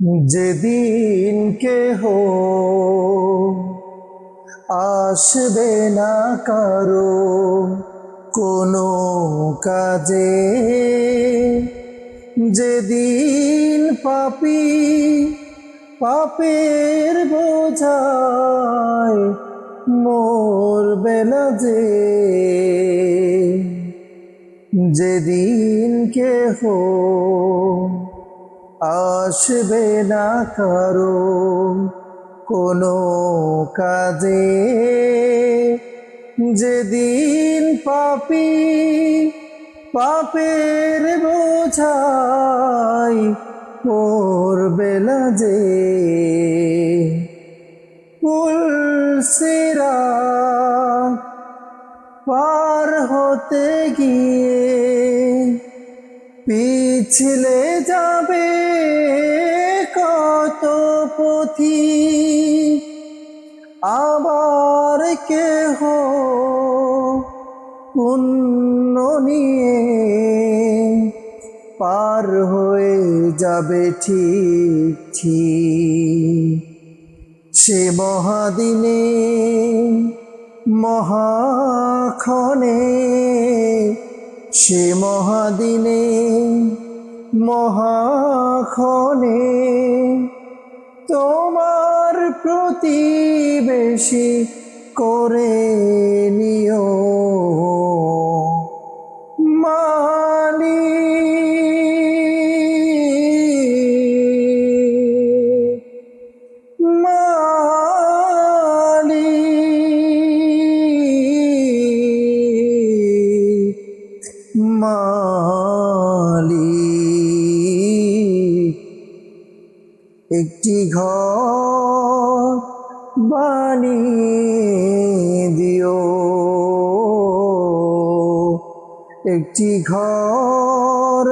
যেদিন কেহ আসবে না কারো কোনো কাজে, যেদিন পাপী পাপের বোঝায় মরবে না যে, যেদিন কেহ আসবে না কারো কোনো কাজে, যেদিন পাপী পাপের বোঝাই পড়বে না যে, পুলসিরাত পার হতে গিয়ে পিছলে যাবে কত পথিক, আবার কেহ পুণ্য নিয়ে পার হয়ে যাবে ঠিক ঠিক। সে মহাদিনে মহাক্ষণে, সে মহাদিনে মহাক্ষণে তোমার প্রতিবেশী করে নিও মালিক। একটি ঘর বানিয়ে দিও, একটি ঘর